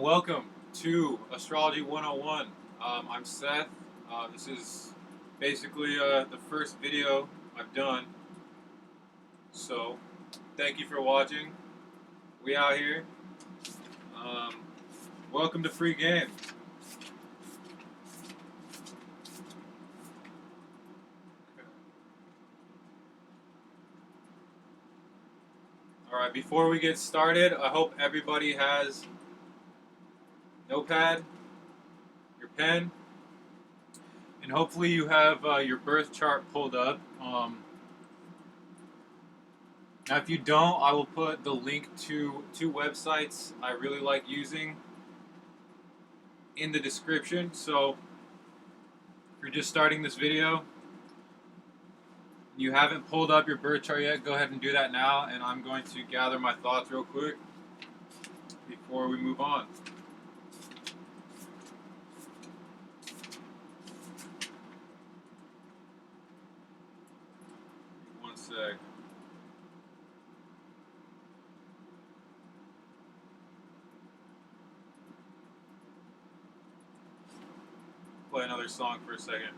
Welcome to Astrology 101. I'm Seth. This is basically the first video I've done. So, thank you for watching. We out here. Um, Welcome to Free Game. Alright, before we get started, I hope everybody has notepad, your pen, and hopefully you have your birth chart pulled up. Now, if you don't, I will put the link to two websites I really like using in the description. So, if you're just starting this video, you haven't pulled up your birth chart yet, go ahead and do that now, and I'm going to gather my thoughts real quick before we move on. One sec. Play another song for a second.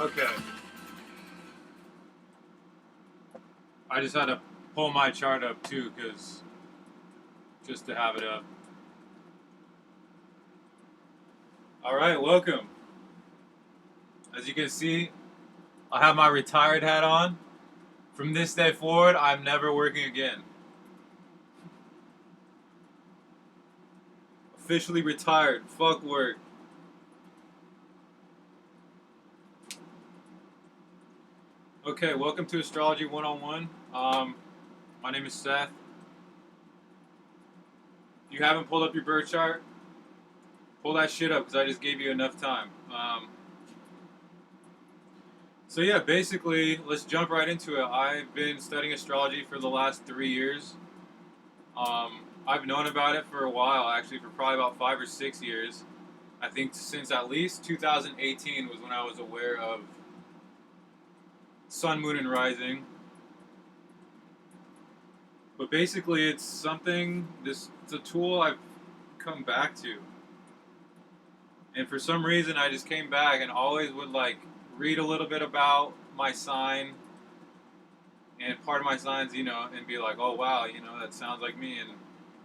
Okay. I just had to pull my chart up too, just to have it up. Alright, welcome. As you can see, I have my retired hat on. From this day forward, I'm never working again. Officially retired. Fuck work. Okay, welcome to Astrology 101. My name is Seth. If you haven't pulled up your birth chart, pull that shit up because I just gave you enough time. So yeah, basically, let's jump right into it. I've been studying astrology for the last 3 years. I've known about it for a while, actually, for probably about 5 or 6 years. I think since at least 2018 was when I was aware of sun, moon, and rising. But basically, it's something, it's a tool I've come back to. And for some reason, I just came back and always would like read a little bit about my sign and part of my signs, you know, and be like, oh wow, you know, that sounds like me. And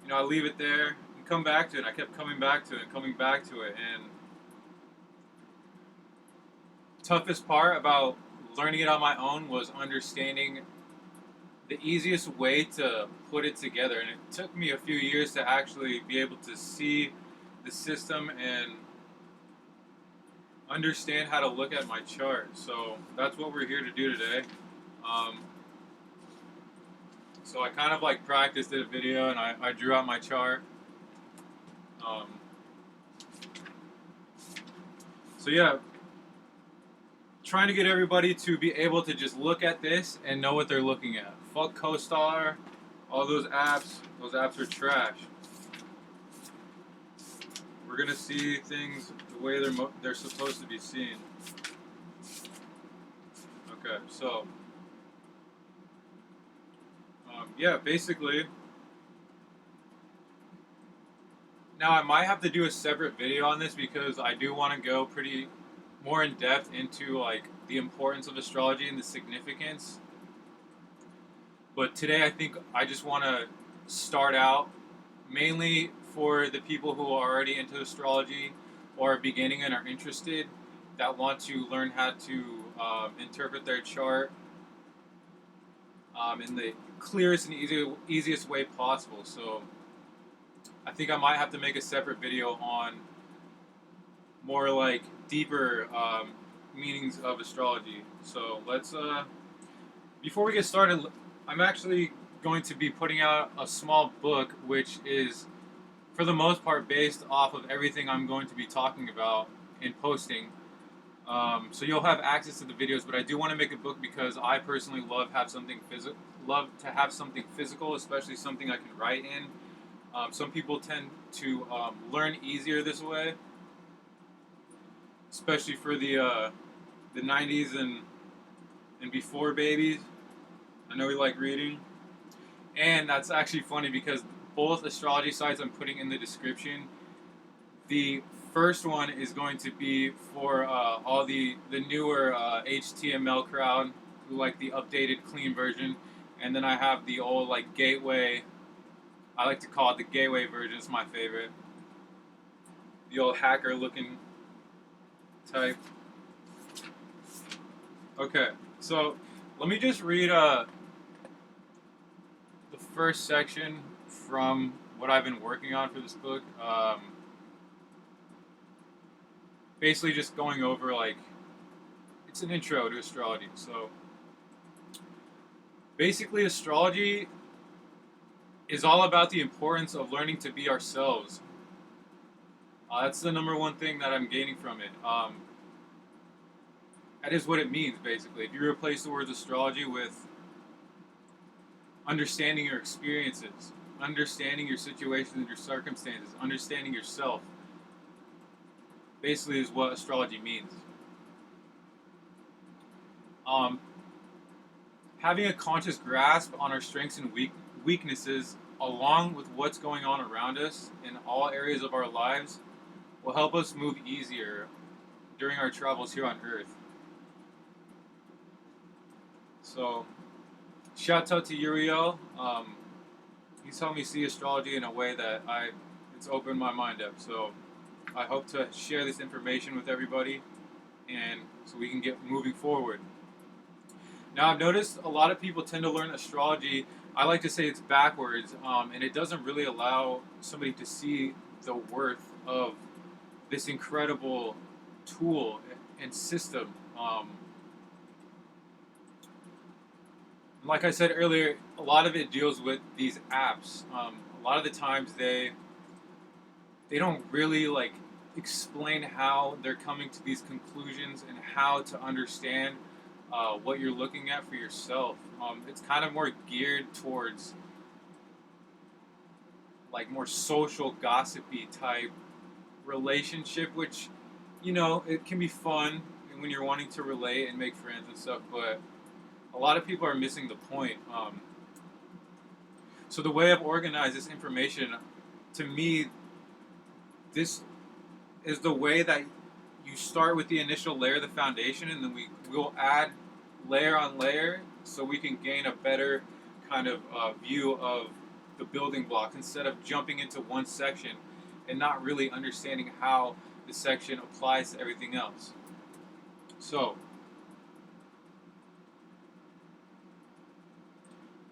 you know, I leave it there and come back to it. And I kept coming back to it and coming back to it. And toughest part about learning it on my own was understanding the easiest way to put it together. And it took me a few years to actually be able to see the system and understand how to look at my chart. So that's what we're here to do today. So I kind of like practiced a video and I drew out my chart. So yeah, trying to get everybody to be able to just look at this and know what they're looking at. Fuck CoStar, all those apps. Those apps are trash. We're gonna see things the way they're supposed to be seen. Okay, so yeah, basically. Now I might have to do a separate video on this because I do want to go pretty more in depth into like the importance of astrology and the significance. But today I think I just want to start out mainly for the people who are already into astrology or are beginning and are interested that want to learn how to interpret their chart in the clearest and easiest way possible. So I think I might have to make a separate video on more like deeper meanings of astrology. So let's, before we get started, I'm actually going to be putting out a small book which is for the most part based off of everything I'm going to be talking about and posting. So you'll have access to the videos, but I do want to make a book because I personally love to have something physical, especially something I can write in. Some people tend to learn easier this way, especially for the 90s and before babies. I know we like reading, and that's actually funny because both astrology sites I'm putting in the description. The first one is going to be for all the newer HTML crowd who like the updated, clean version, and then I have the old like gateway. I like to call it the gateway version. It's my favorite. The old hacker-looking type. Okay, so let me just read the first section from what I've been working on for this book. Basically just going over like, it's an intro to astrology. So basically astrology is all about the importance of learning to be ourselves. That's the number one thing that I'm gaining from it. That is what it means, basically. If you replace the words astrology with understanding your experiences, understanding your situations and your circumstances, understanding yourself, basically is what astrology means. Having a conscious grasp on our strengths and weaknesses, along with what's going on around us in all areas of our lives, will help us move easier during our travels here on Earth. So, shout out to YOU.LL. He's helped me see astrology in a way that it's opened my mind up. So, I hope to share this information with everybody, and so we can get moving forward. Now, I've noticed a lot of people tend to learn astrology. I like to say it's backwards, and it doesn't really allow somebody to see the worth of this incredible tool and system. Like I said earlier, a lot of it deals with these apps. A lot of the times they don't really like explain how they're coming to these conclusions and how to understand what you're looking at for yourself. It's kind of more geared towards like more social gossipy type relationship, which, you know, it can be fun when you're wanting to relate and make friends and stuff, but a lot of people are missing the point. So the way I've organized this information, to me, this is the way that you start with the initial layer, the foundation, and then we'll add layer on layer so we can gain a better kind of view of the building blocks instead of jumping into one section and not really understanding how the section applies to everything else. So,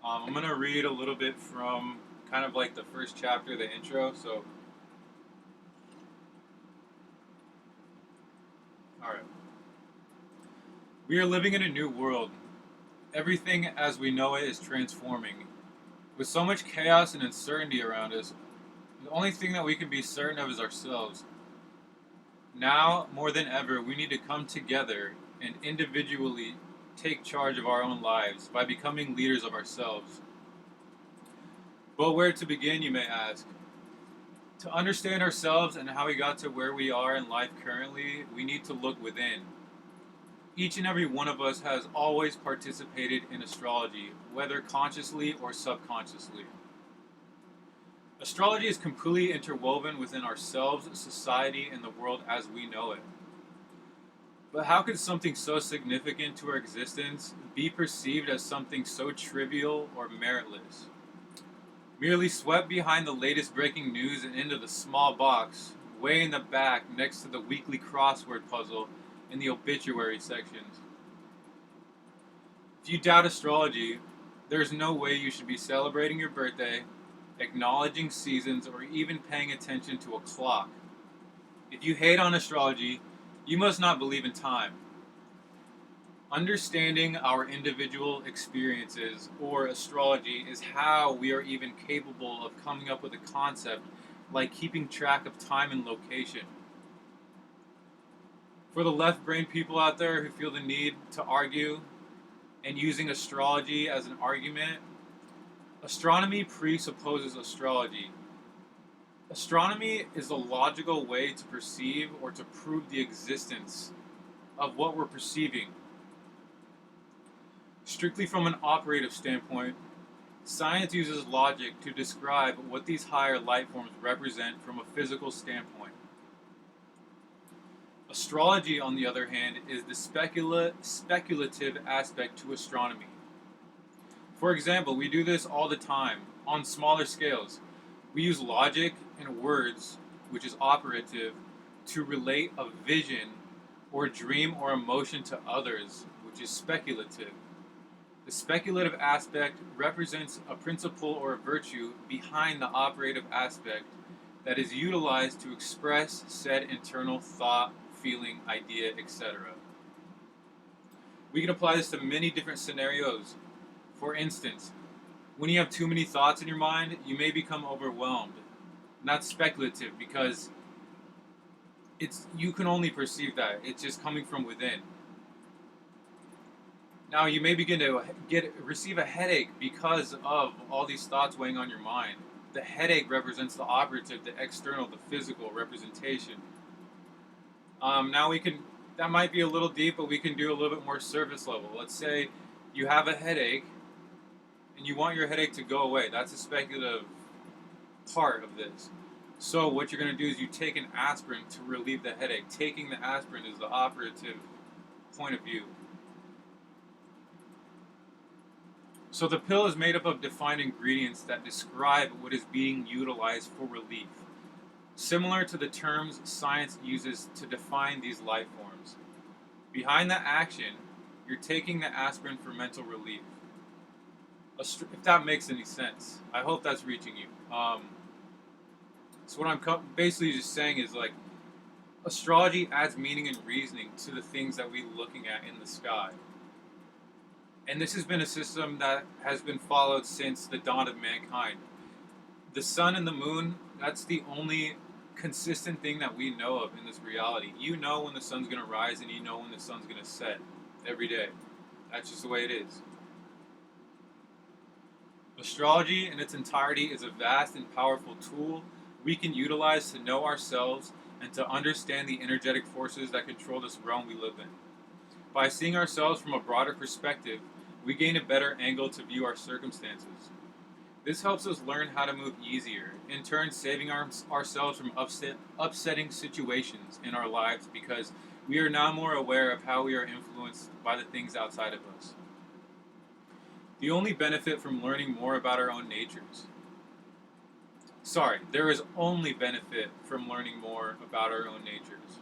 I'm going to read a little bit from kind of like the first chapter, the intro. So, alright. We are living in a new world. Everything as we know it is transforming. With so much chaos and uncertainty around us, the only thing that we can be certain of is ourselves. Now, more than ever, we need to come together and individually take charge of our own lives by becoming leaders of ourselves. But where to begin, you may ask? To understand ourselves and how we got to where we are in life currently, we need to look within. Each and every one of us has always participated in astrology, whether consciously or subconsciously. Astrology is completely interwoven within ourselves, society, and the world as we know it. But how could something so significant to our existence be perceived as something so trivial or meritless? Merely swept behind the latest breaking news and into the small box, way in the back next to the weekly crossword puzzle in the obituary sections. If you doubt astrology, there's no way you should be celebrating your birthday, acknowledging seasons, or even paying attention to a clock. If you hate on astrology, you must not believe in time. Understanding our individual experiences or astrology is how we are even capable of coming up with a concept like keeping track of time and location. For the left-brain people out there who feel the need to argue and using astrology as an argument, astronomy presupposes astrology. Astronomy is the logical way to perceive or to prove the existence of what we're perceiving. Strictly from an operative standpoint, science uses logic to describe what these higher life forms represent from a physical standpoint. Astrology, on the other hand, is the speculative aspect to astronomy. For example, we do this all the time, on smaller scales. We use logic and words, which is operative, to relate a vision or dream or emotion to others, which is speculative. The speculative aspect represents a principle or a virtue behind the operative aspect that is utilized to express said internal thought, feeling, idea, etc. We can apply this to many different scenarios. For instance, when you have too many thoughts in your mind, you may become overwhelmed. And that's speculative because you can only perceive that. It's just coming from within. Now you may begin to receive a headache because of all these thoughts weighing on your mind. The headache represents the operative, the external, the physical representation. That might be a little deep, but we can do a little bit more surface level. Let's say you have a headache and you want your headache to go away. That's a speculative part of this. So what you're going to do is you take an aspirin to relieve the headache. Taking the aspirin is the operative point of view. So the pill is made up of defined ingredients that describe what is being utilized for relief, similar to the terms science uses to define these life forms. Behind the action, you're taking the aspirin for mental relief. If that makes any sense. I hope that's reaching you. So what I'm basically just saying is like, astrology adds meaning and reasoning to the things that we're looking at in the sky. And this has been a system that has been followed since the dawn of mankind. The sun and the moon, that's the only consistent thing that we know of in this reality. You know when the sun's going to rise and you know when the sun's going to set every day. That's just the way it is. Astrology in its entirety is a vast and powerful tool we can utilize to know ourselves and to understand the energetic forces that control this realm we live in. By seeing ourselves from a broader perspective, we gain a better angle to view our circumstances. This helps us learn how to move easier, in turn saving ourselves from upsetting situations in our lives because we are now more aware of how we are influenced by the things outside of us. The only benefit from learning more about our own natures. Sorry, there is only benefit from learning more about our own natures.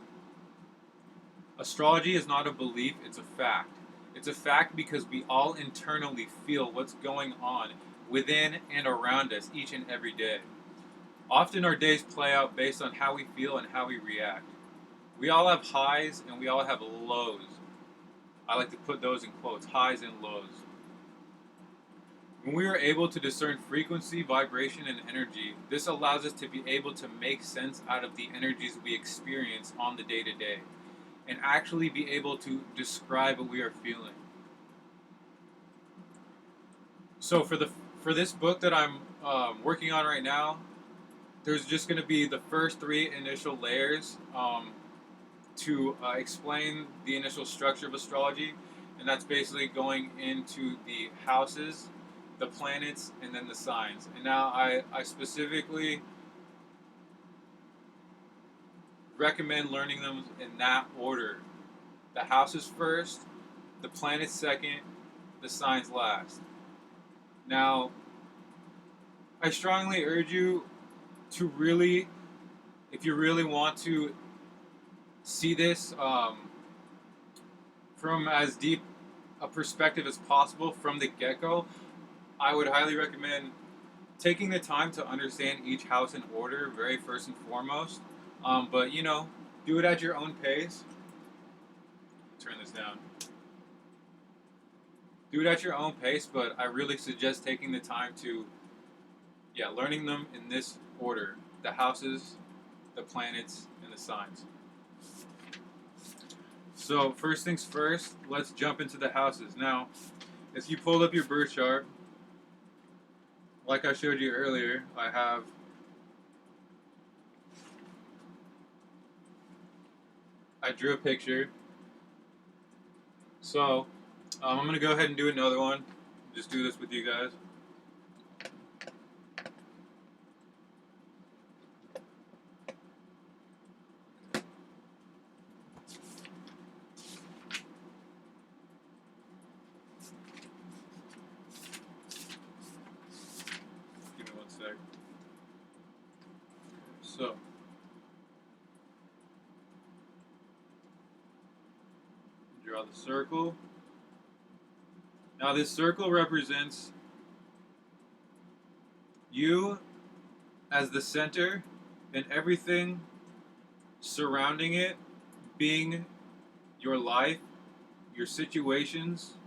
Astrology is not a belief, it's a fact. It's a fact because we all internally feel what's going on within and around us each and every day. Often our days play out based on how we feel and how we react. We all have highs and we all have lows. I like to put those in quotes, highs and lows. When we are able to discern frequency, vibration, and energy, this allows us to be able to make sense out of the energies we experience on the day to day and actually be able to describe what we are feeling. So for this book that I'm working on right now, there's just going to be the first three initial layers to explain the initial structure of astrology, and that's basically going into the houses, the planets, and then the signs. And now I specifically recommend learning them in that order. The houses first, the planets second, the signs last. Now, I strongly urge you to really, if you really want to see this from as deep a perspective as possible from the get-go, I would highly recommend taking the time to understand each house in order, very first and foremost. But do it at your own pace. Turn this down. Do it at your own pace, but I really suggest taking the time to, learning them in this order: the houses, the planets, and the signs. So first things first, let's jump into the houses. Now, if you pulled up your birth chart, like I showed you earlier, I drew a picture. So I'm going to go ahead and do another one. Just do this with you guys. Give me one sec. So, draw the circle. Now this circle represents you as the center and everything surrounding it being your life, your situations,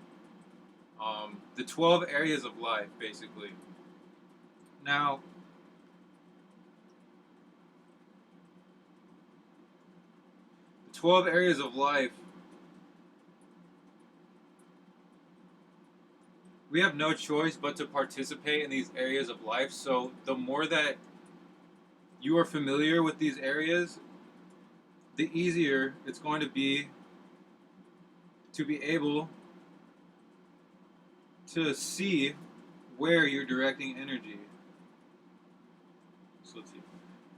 the 12 areas of life, basically. Now, the 12 areas of life, we have no choice but to participate in these areas of life. So the more that you are familiar with these areas, the easier it's going to be able to see where you're directing energy. So let's see.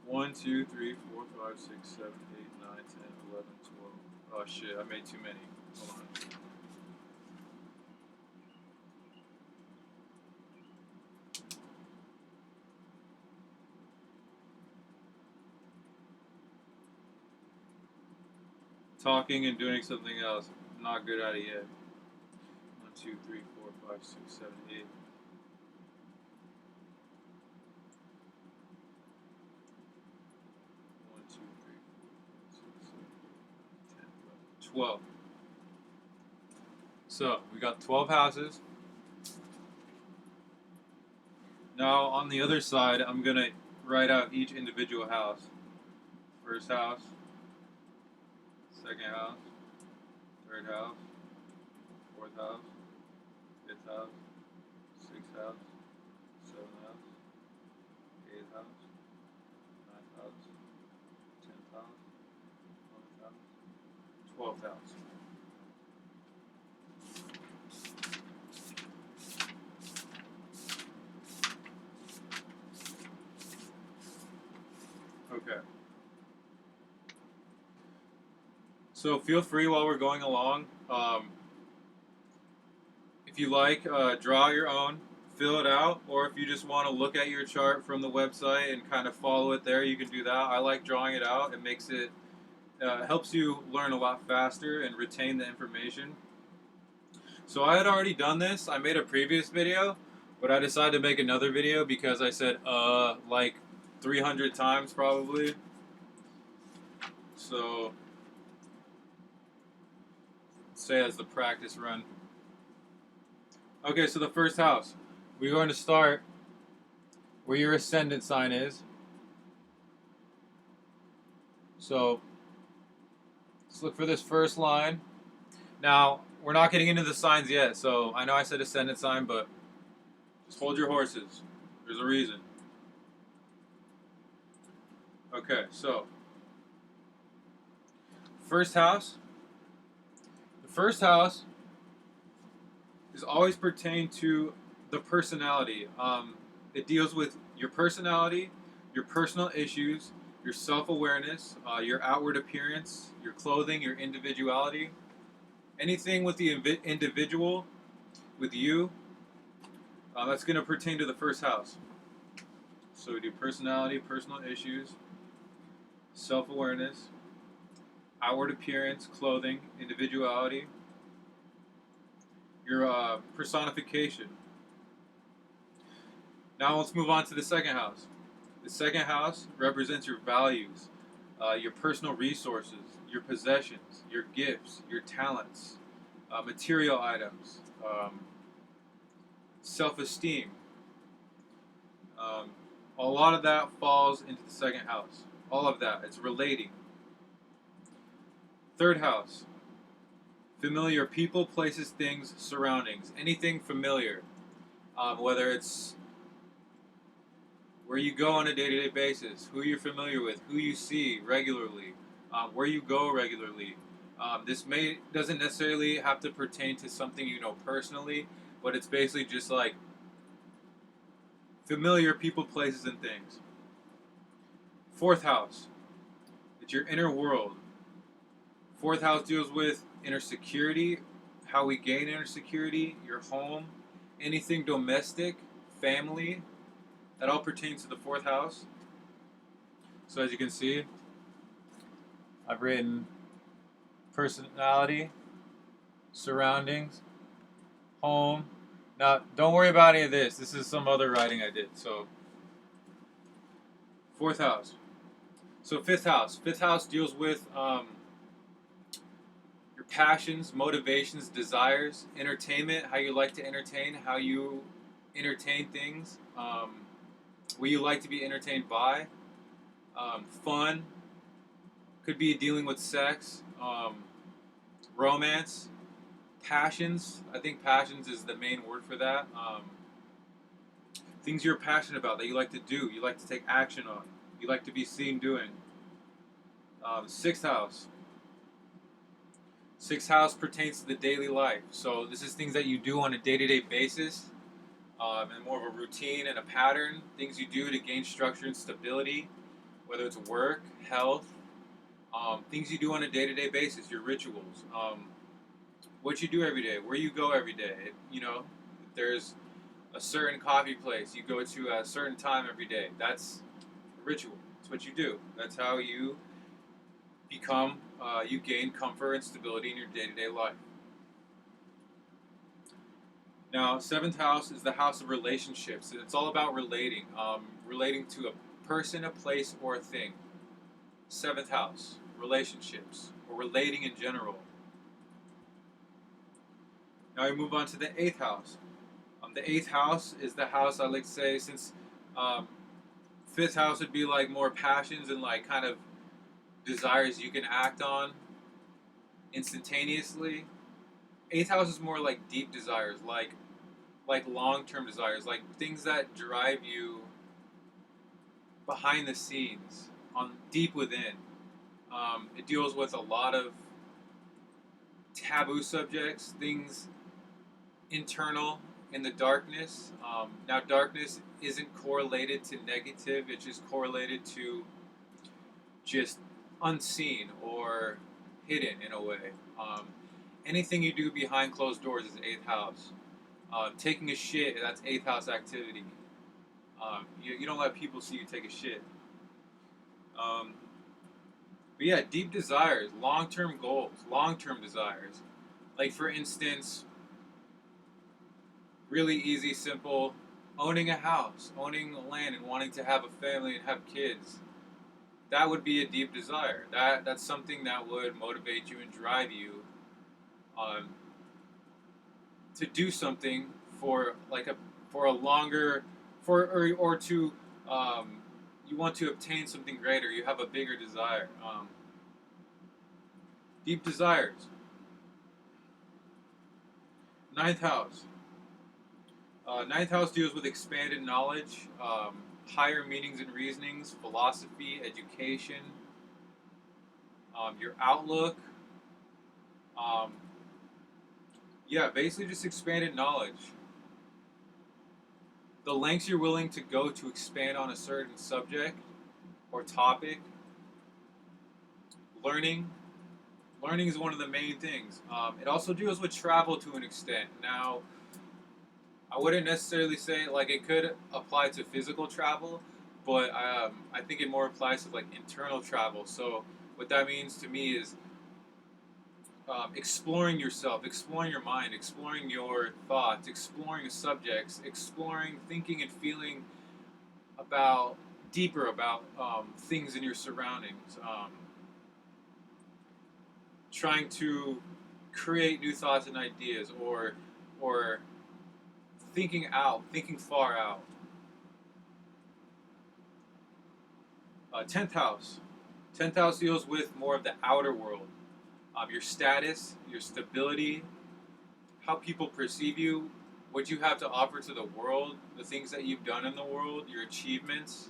1, 2, 3, 4, 5, 6, 7, 8, 9, 10, 11, 12. Oh shit, I made too many. Hold on. Talking and doing something else. I'm not good at it yet. 1, 2, 3, 4, 5, 6, 7, 8. 1, 2, 3, 4, 5, 6, 7, 8, 9, 10, 11, 12. So we got 12 houses. Now on the other side, I'm gonna write out each individual house. First house, second house, third house, fourth house, fifth house, sixth house, seventh house, eighth house, ninth house, 10th house, 11th house, 12th house. So feel free while we're going along. If you like, draw your own, fill it out, or if you just want to look at your chart from the website and kind of follow it there, you can do that. I like drawing it out. It makes it helps you learn a lot faster and retain the information. So I had already done this. I made a previous video, but I decided to make another video because I said like 300 times probably. So say as the practice run. Okay, so the first house. We're going to start where your ascendant sign is. So let's look for this first line. Now, we're not getting into the signs yet, so I know I said ascendant sign, but just hold your horses. There's a reason. Okay, so first house. The first house is always pertain to the personality. It deals with your personality, your personal issues, your self-awareness, your outward appearance, your clothing, your individuality. Anything with the individual, with you, that's going to pertain to the first house. So we do personality, personal issues, self-awareness, outward appearance, clothing, individuality, your personification. Now let's move on to the second house. The second house represents your values, your personal resources, your possessions, your gifts, your talents, material items, self-esteem. A lot of that falls into the second house. All of that. It's relating. Third house. Familiar people, places, things, surroundings. Anything familiar. Whether it's where you go on a day-to-day basis, who you're familiar with, who you see regularly, where you go regularly. This doesn't necessarily have to pertain to something you know personally, but it's basically just like familiar people, places, and things. Fourth house. It's your inner world. Fourth house deals with inner security, how we gain inner security, your home, anything domestic, family. That all pertains to the fourth house. So as you can see, I've written personality, surroundings, home. Now, don't worry about any of this. This is some other writing I did. So, fourth house. So fifth house. Fifth house deals with your passions, motivations, desires, entertainment, how you like to entertain, how you entertain things. What you like to be entertained by, fun, could be dealing with sex, romance, passions. I think passions is the main word for that. Things you're passionate about that you like to do, you like to take action on, you like to be seen doing. Sixth house. Sixth house pertains to the daily life. So this is things that you do on a day-to-day basis. And more of a routine and a pattern, things you do to gain structure and stability, whether it's work, health, things you do on a day-to-day basis, your rituals, what you do every day, where you go every day. If there's a certain coffee place you go to at a certain time every day, that's a ritual. It's what you do. That's how you become, you gain comfort and stability in your day-to-day life. Now, seventh house is the house of relationships. It's all about relating, relating to a person, a place, or a thing. Seventh house, relationships, or relating in general. Now we move on to the eighth house. The eighth house is the house, I like to say, since fifth house would be like more passions and like kind of desires you can act on instantaneously. Eighth house is more like deep desires, like long-term desires, like things that drive you behind the scenes, on deep within. It deals with a lot of taboo subjects, things internal in the darkness. Now, darkness isn't correlated to negative; it's just correlated to just unseen or hidden in a way. Anything you do behind closed doors is eighth house. Taking a shit, that's eighth house activity. You don't let people see you take a shit. Um, but yeah, deep desires, long-term goals, long-term desires. Like for instance, really easy, simple, owning a house, owning land, and wanting to have a family and have kids. That would be a deep desire. That's something that would motivate you and drive you um, to do something for like a longer or to you want to obtain something greater. You have a bigger desire. Deep desires. Ninth house. Ninth house deals with expanded knowledge, higher meanings and reasonings, philosophy, education, your outlook. Um, yeah, basically just expanded knowledge. The lengths you're willing to go to expand on a certain subject or topic. Learning. Learning is one of the main things. It also deals with travel to an extent. Now, I wouldn't necessarily say like it could apply to physical travel, but I think it more applies to like internal travel. So what that means to me is exploring yourself, exploring your mind, exploring your thoughts, exploring subjects, exploring thinking and feeling about deeper about things in your surroundings, trying to create new thoughts and ideas, or thinking far out. 10th house. 10th house deals with more of the outer world, your status, your stability, how people perceive you, what you have to offer to the world, the things that you've done in the world, your achievements.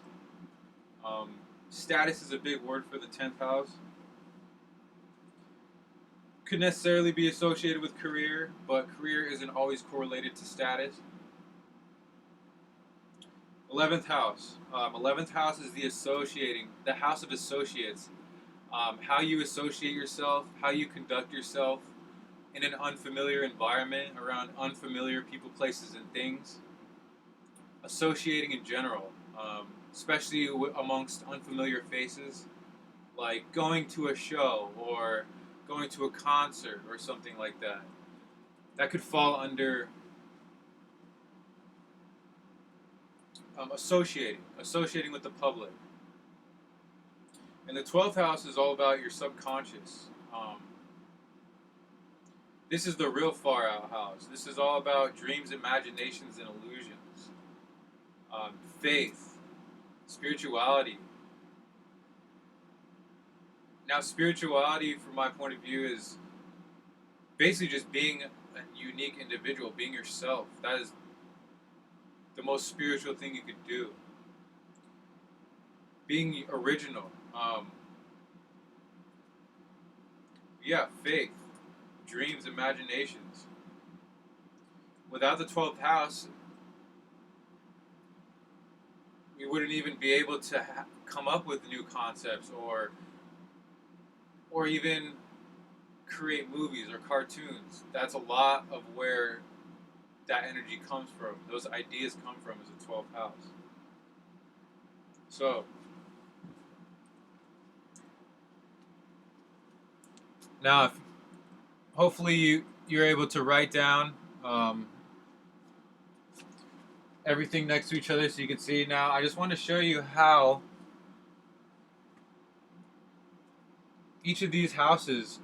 Status is a big word for the 10th house. Could necessarily be associated with career, but career isn't always correlated to status. 11th house. 11th house is the house of associates. How you associate yourself, how you conduct yourself in an unfamiliar environment, around unfamiliar people, places, and things. Associating in general, especially amongst unfamiliar faces, like going to a show or going to a concert or something like that. That could fall under associating with the public. And the 12th house is all about your subconscious. This is the real far out house. This is all about dreams, imaginations, and illusions. Faith, spirituality. Now, spirituality, from my point of view, is basically just being a unique individual, being yourself. That is the most spiritual thing you could do. Being original. Yeah, faith, dreams, imaginations. Without the 12th house, we wouldn't even be able to come up with new concepts or even create movies or cartoons. That's a lot of where that energy comes from. Those ideas come from is the 12th house. So now, hopefully you're able to write down everything next to each other so you can see. Now, I just want to show you how each of these houses,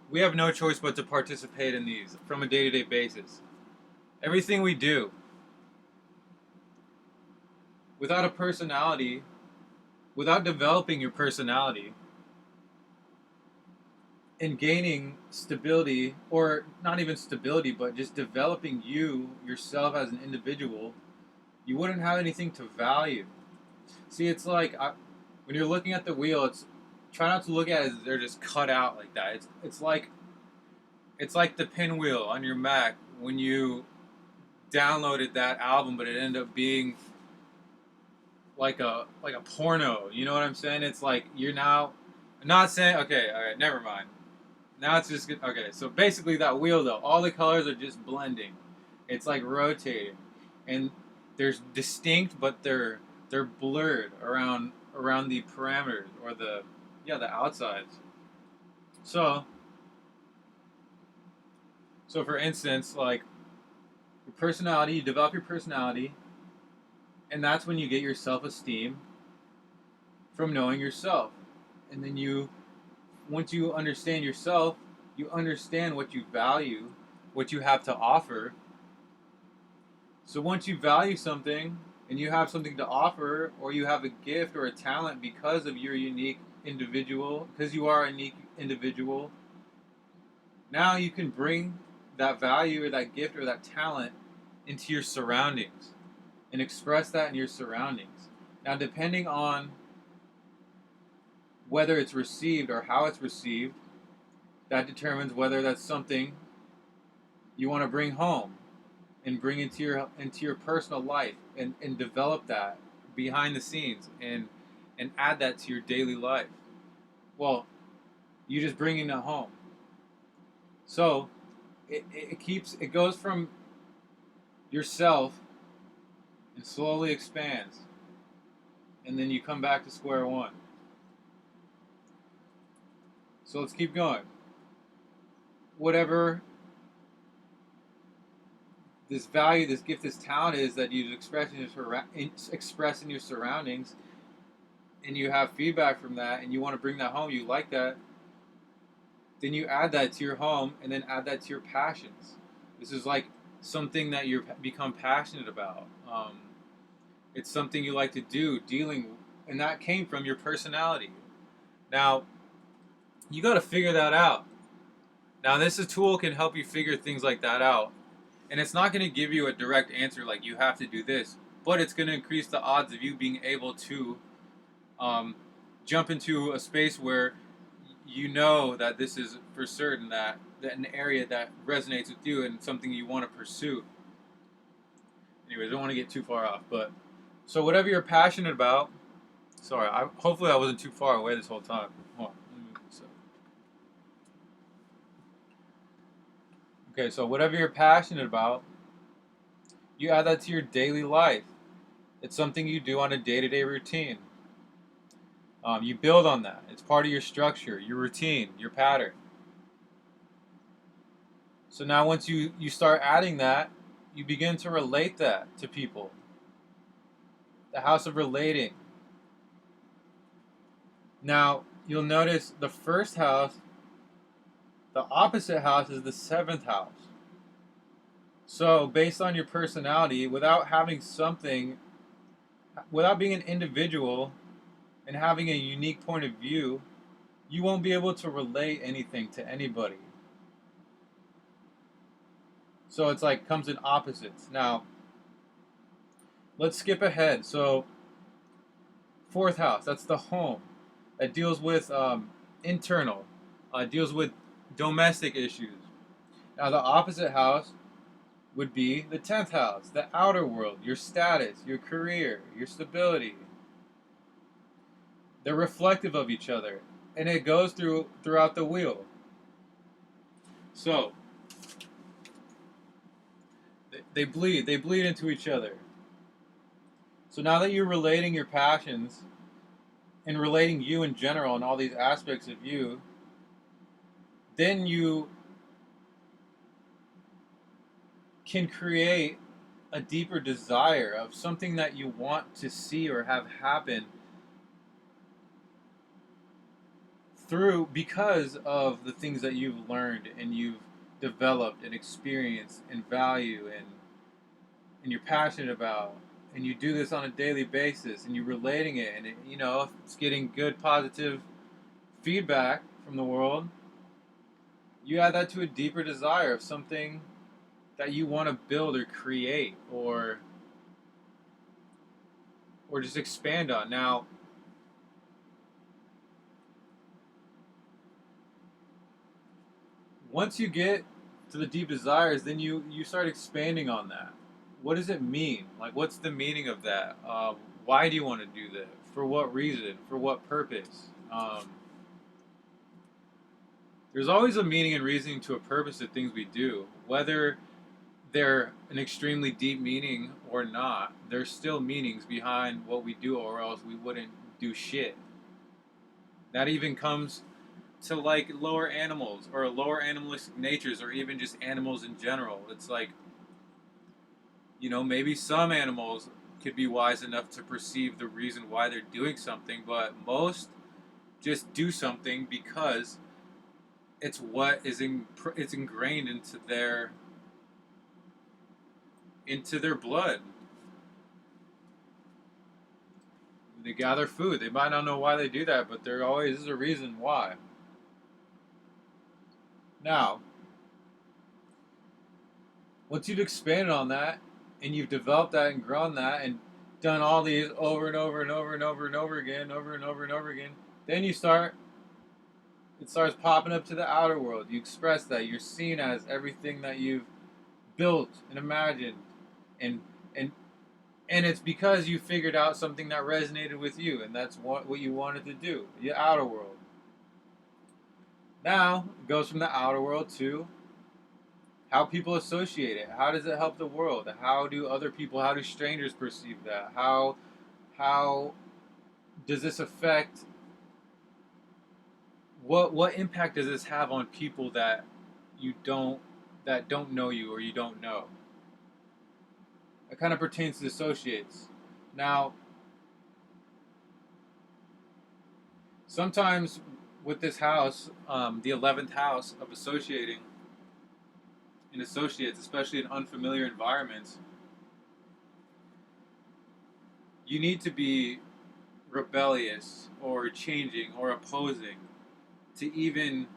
we have no choice but to participate in these from a day-to-day basis. Everything we do, without a personality, without developing your personality and gaining stability, or not even stability, but just developing yourself as an individual, you wouldn't have anything to value. See, it's like when you're looking at the wheel, try not to look at it as they're just cut out like that. It's like the pinwheel on your Mac when you downloaded that album, but it ended up being like a porno. You know what I'm saying? It's like you're now. I'm not saying. Okay, all right, never mind. Now it's just okay. So basically, that wheel though, all the colors are just blending. It's like rotating, and there's distinct, but they're blurred around the parameters or the outsides. So for instance, like your personality, you develop your personality, and that's when you get your self-esteem from knowing yourself, and then once you understand yourself, you understand what you value, what you have to offer. So once you value something and you have something to offer, or you have a gift or a talent because of your unique individual, because you are a unique individual, now you can bring that value or that gift or that talent into your surroundings and express that in your surroundings. Now, depending on whether it's received or how it's received, that determines whether that's something you want to bring home and bring into your personal life, and develop that behind the scenes, and add that to your daily life. Well, you just bringing it home. So it goes from yourself and slowly expands, and then you come back to square one. So let's keep going. Whatever this value, this gift, this talent is that you express in your surroundings, and you have feedback from that, and you want to bring that home, you like that, then you add that to your home, and then add that to your passions. This is like something that you become passionate about. It's something you like to do, and that came from your personality. Now, you got to figure that out. Now, this tool can help you figure things like that out. And it's not going to give you a direct answer like you have to do this, but it's going to increase the odds of you being able to jump into a space where you know that this is for certain, that an area that resonates with you and something you want to pursue. Anyways, I don't want to get too far off, but so whatever you're passionate about. Sorry, hopefully I wasn't too far away this whole time. Hold on, let me move this up. Okay, so whatever you're passionate about, you add that to your daily life. It's something you do on a day-to-day routine. You build on that. It's part of your structure, your routine, your pattern. So now once you start adding that, you begin to relate that to people. The house of relating. Now, you'll notice the first house, the opposite house is the seventh house. So based on your personality, without being an individual and having a unique point of view, you won't be able to relate anything to anybody. So it's like comes in opposites. Now, let's skip ahead. So, fourth house, that's the home. That deals with internal, deals with domestic issues. Now, the opposite house would be the 10th house, the outer world, your status, your career, your stability. They're reflective of each other, and it goes throughout the wheel. So, they bleed into each other. So now that you're relating your passions and relating you in general and all these aspects of you, then you can create a deeper desire of something that you want to see or have happen because of the things that you've learned and you've developed and experienced and value and you're passionate about, and you do this on a daily basis, and you're relating it, and if it's getting good positive feedback from the world, you add that to a deeper desire of something that you want to build or create or just expand on. Now, once you get to the deep desires, then you start expanding on that. What does it mean? Like, what's the meaning of that? Why do you want to do that? For what reason? For what purpose? There's always a meaning and reasoning to a purpose of things we do, whether they're an extremely deep meaning or not. There's still meanings behind what we do, or else we wouldn't do shit. That even comes to like lower animals or lower animalistic natures, or even just animals in general. It's like, maybe some animals could be wise enough to perceive the reason why they're doing something, but most just do something because it's what it's ingrained into their blood. They gather food. They might not know why they do that, but there always is a reason why. Now, once you've expanded on that and you've developed that and grown that and done all these over and over and over and over and over again, over and over and over again, then it starts popping up to the outer world. You express that. You're seen as everything that you've built and imagined, and and and it's because you figured out something that resonated with you, and that's what you wanted to do. The outer world. Now it goes from the outer world to how people associate it. How does it help the world? How do strangers perceive that? How does this affect? What impact does this have on people that don't know you or you don't know? It kind of pertains to associates. Now, sometimes with this house, the 11th house of associating in associates, especially in unfamiliar environments, you need to be rebellious or changing or opposing to even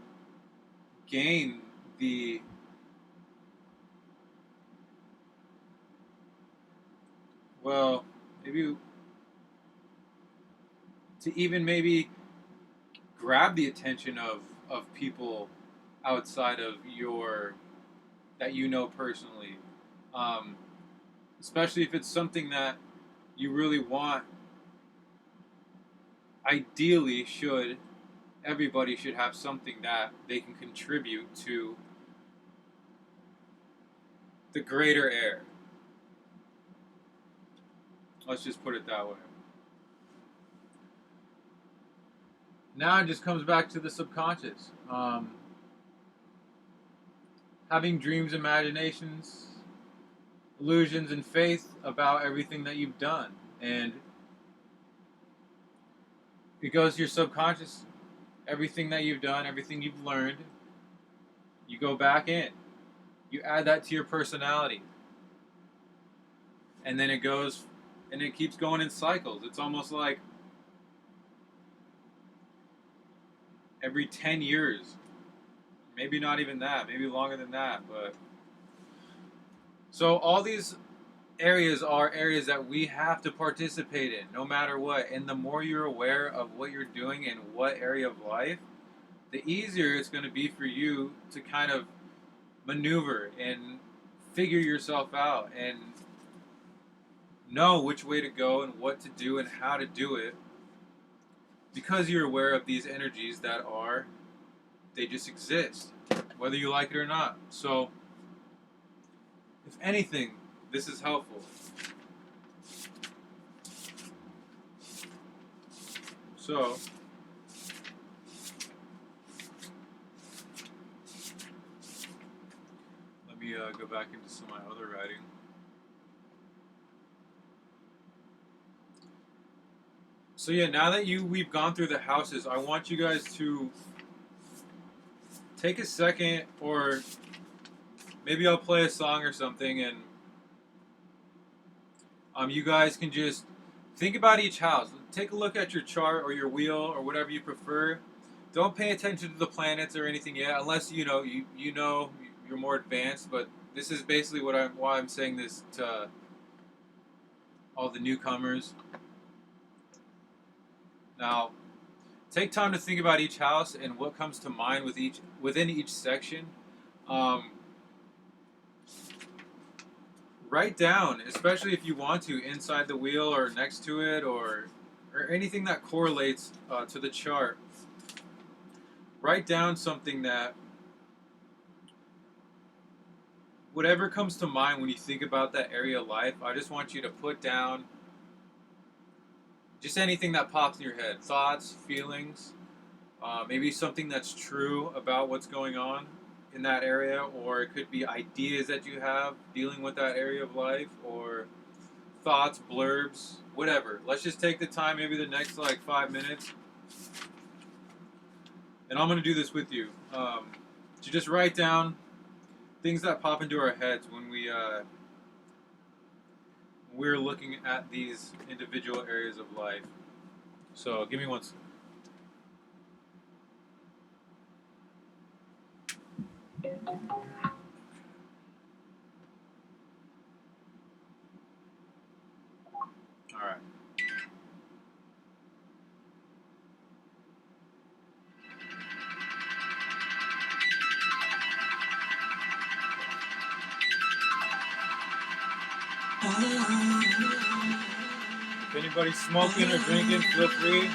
gain the well, maybe to even maybe grab the attention of people outside of your that you know personally, um, especially if it's something that you really want. Ideally, everybody should have something that they can contribute to the greater air. Let's just put it that way. Now it just comes back to the subconscious. Having dreams, imaginations, illusions, and faith about everything that you've done. And it goes to your subconscious. Everything that you've done, everything you've learned, you go back in. You add that to your personality. And then it keeps going in cycles. It's almost like every 10 years. Maybe not even that, maybe longer than that, but so all these areas are areas that we have to participate in no matter what. And the more you're aware of what you're doing in what area of life, the easier it's going to be for you to kind of maneuver and figure yourself out and know which way to go and what to do and how to do it, because you're aware of these energies they just exist, whether you like it or not. So, if anything, this is helpful. So, let me go back into some of my other writing. So yeah, now that we've gone through the houses, I want you guys to take a second, or maybe I'll play a song or something, and you guys can just think about each house. Take a look at your chart or your wheel or whatever you prefer. Don't pay attention to the planets or anything yet, unless you know you're more advanced. But this is basically why I'm saying this to all the newcomers. Now, take time to think about each house and what comes to mind within each section. Write down, especially if you want to, inside the wheel or next to it, or anything that correlates to the chart. write down something that, whatever comes to mind when you think about that area of life, I just want you to put down just anything that pops in your head. Thoughts, feelings, maybe something that's true about what's going on in that area, or it could be ideas that you have dealing with that area of life, or thoughts, blurbs, whatever. Let's just take the time, maybe the next like 5 minutes, and I'm going to do this with you, to just write down things that pop into our heads when we're looking at these individual areas of life. So give me one second. All right. If anybody's smoking or drinking, feel free.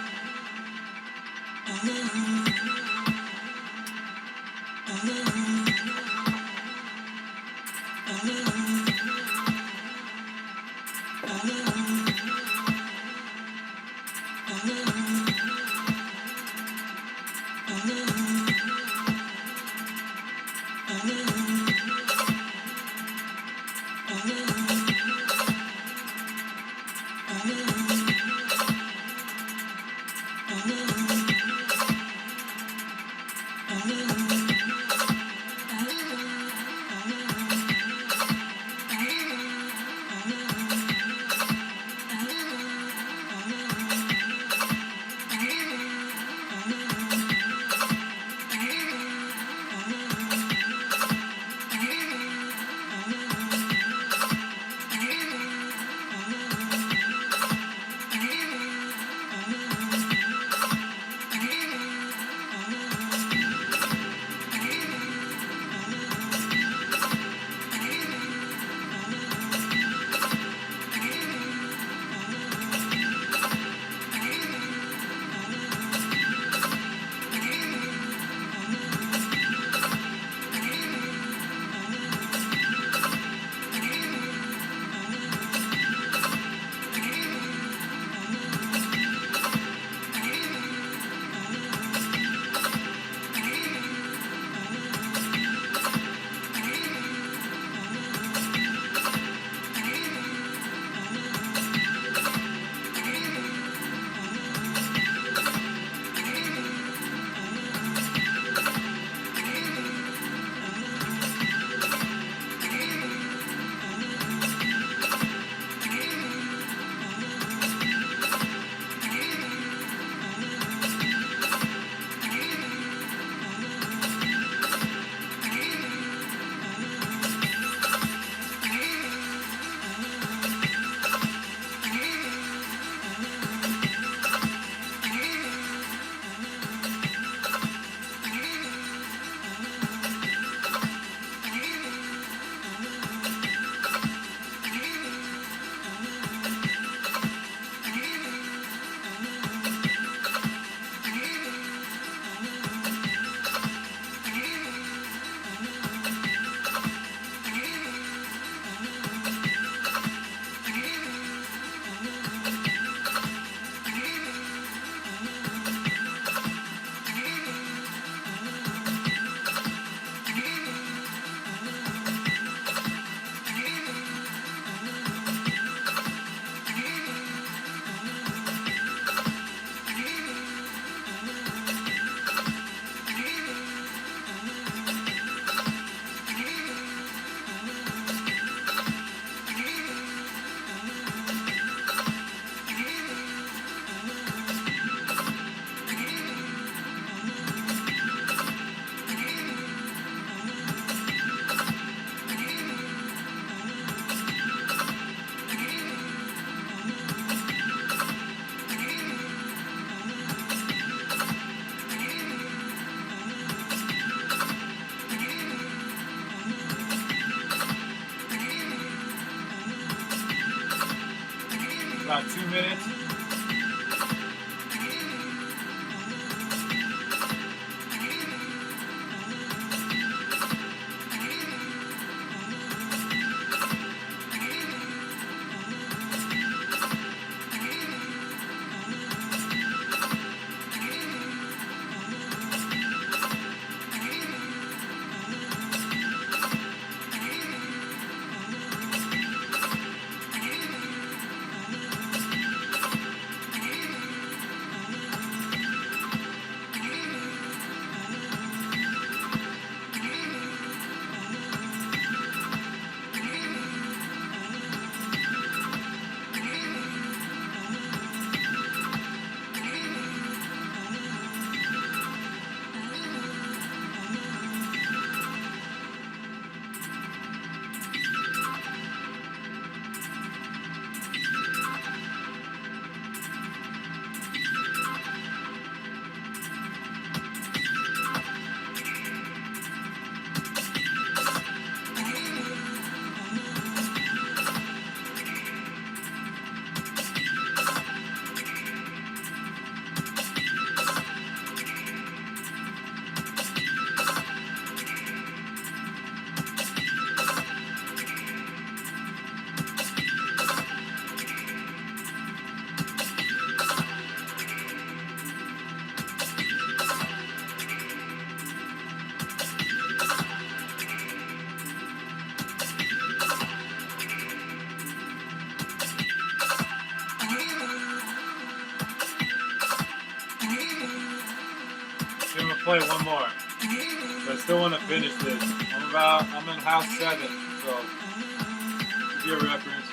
About 2 minutes. play one more. So I still want to finish this. I'm in house 7, so give you a reference.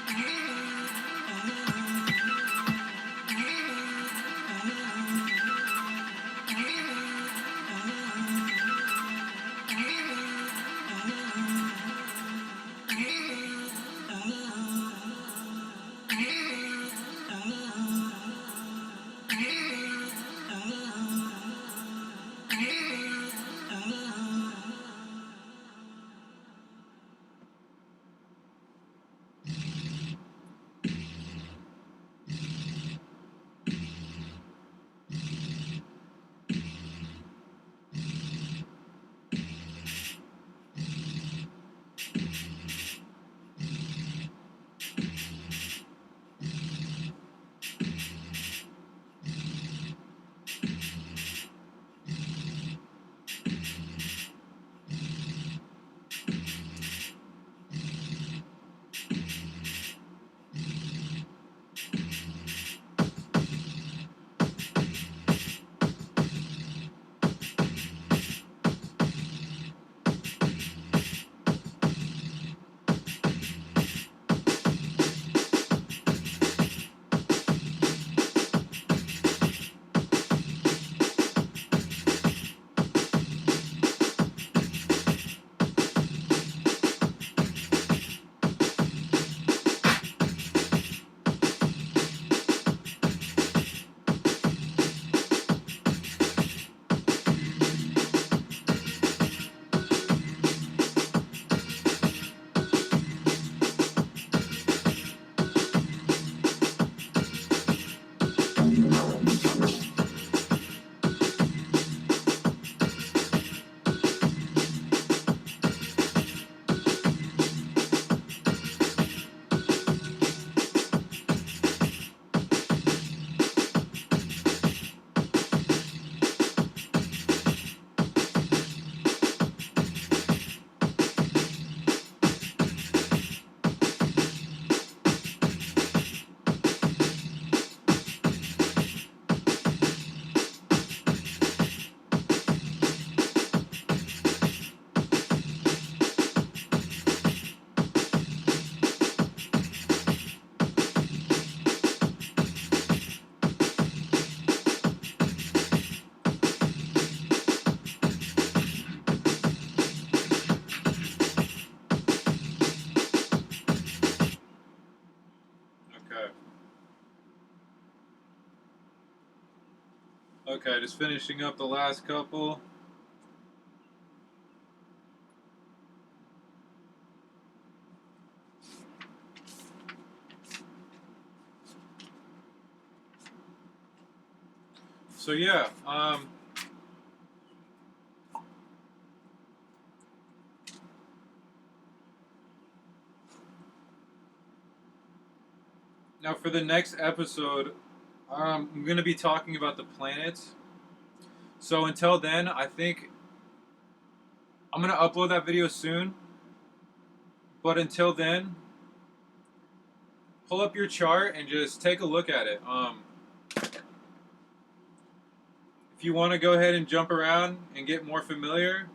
Okay, just finishing up the last couple. So yeah, now for the next episode, I'm going to be talking about the planets. So until then, I think I'm going to upload that video soon. But until then, pull up your chart and just take a look at it. If you want to go ahead and jump around and get more familiar,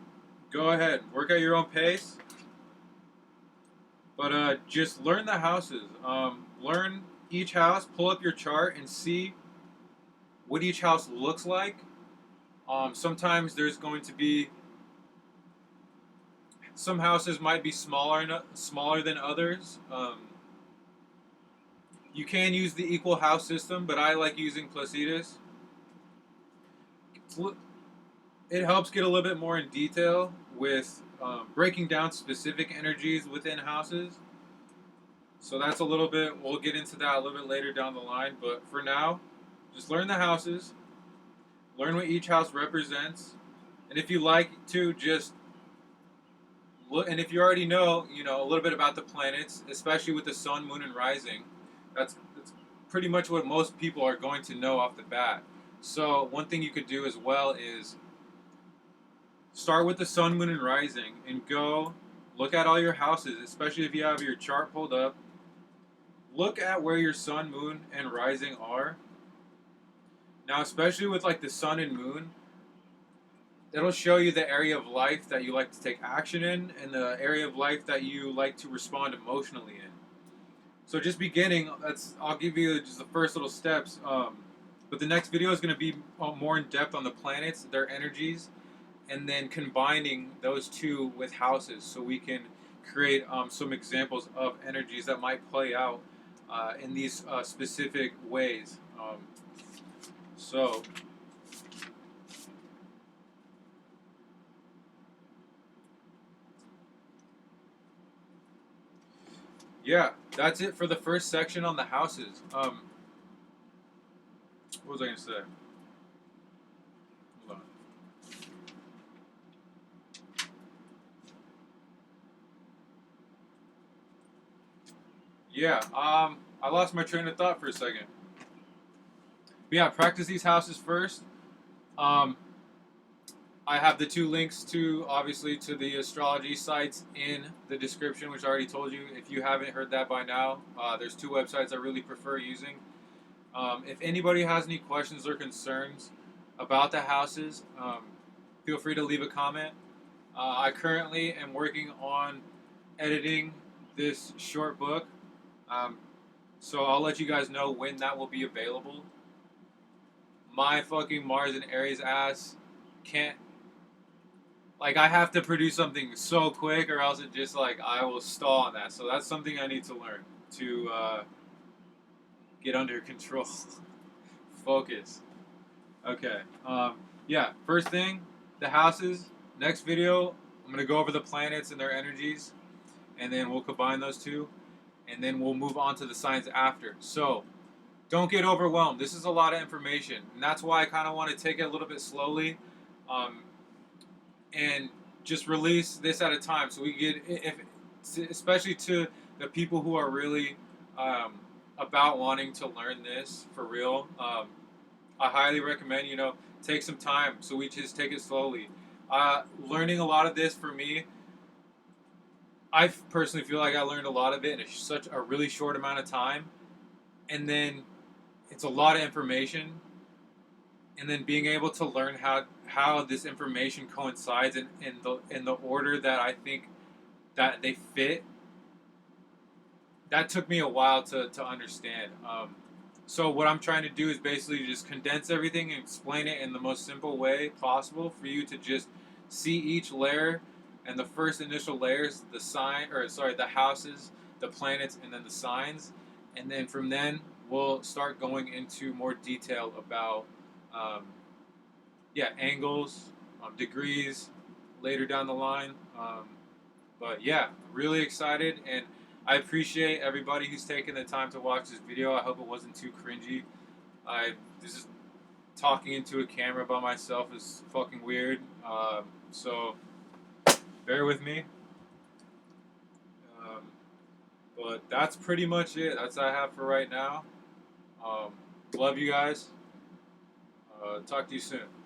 go ahead. Work at your own pace. But just learn the houses. Learn each house. Pull up your chart and see what each house looks like. Sometimes there's going to be some houses might be smaller than others. You can use the equal house system, but I like using Placidus. It helps get a little bit more in detail with breaking down specific energies within houses. So that's a little bit, we'll get into that a little bit later down the line. But for now, just learn the houses. Learn what each house represents. And if you like to, just look. And if you already know, a little bit about the planets, especially with the sun, moon, and rising, that's pretty much what most people are going to know off the bat. So one thing you could do as well is start with the sun, moon, and rising, and go look at all your houses, especially if you have your chart pulled up. Look at where your sun, moon, and rising are. Now, especially with like the sun and moon, it'll show you the area of life that you like to take action in and the area of life that you like to respond emotionally in. So just beginning, I'll give you just the first little steps. But the next video is going to be more in depth on the planets, their energies, and then combining those two with houses, so we can create some examples of energies that might play out in these specific ways. So yeah, that's it for the first section on the houses. What was I going to say? Hold on. Yeah, I lost my train of thought for a second. But yeah, practice these houses first. Um, I have the two links to, obviously, to the astrology sites in the description, which I already told you. If you haven't heard that by now, there's two websites I really prefer using. If anybody has any questions or concerns about the houses, feel free to leave a comment. I currently am working on editing this short book, so I'll let you guys know when that will be available. My fucking Mars and Aries ass can't, like, I have to produce something so quick, or else it just, like, I will stall on that. So that's something I need to learn to get under control. Focus. Okay. Yeah. First thing, the houses. Next video, I'm gonna go over the planets and their energies, and then we'll combine those two, and then we'll move on to the signs after. So don't get overwhelmed. This is a lot of information, and that's why I kind of want to take it a little bit slowly. Um, and just release this at a time, so we get, if especially to the people who are really about wanting to learn this for real. I highly recommend, take some time, so we just take it slowly. Learning a lot of this for me, I personally feel like I learned a lot of it in such a really short amount of time, and then it's a lot of information, and then being able to learn how this information coincides in the order that I think that they fit. That took me a while to understand. So what I'm trying to do is basically just condense everything and explain it in the most simple way possible for you to just see each layer, and the first initial layers, the houses, the planets, and then the signs, and then from then we'll start going into more detail about um, angles, degrees later down the line. But yeah, really excited, and I appreciate everybody who's taken the time to watch this video. I hope it wasn't too cringy. This is talking into a camera by myself is fucking weird. So bear with me. Um, but that's pretty much it. That's what I have for right now. Love you guys. Talk to you soon.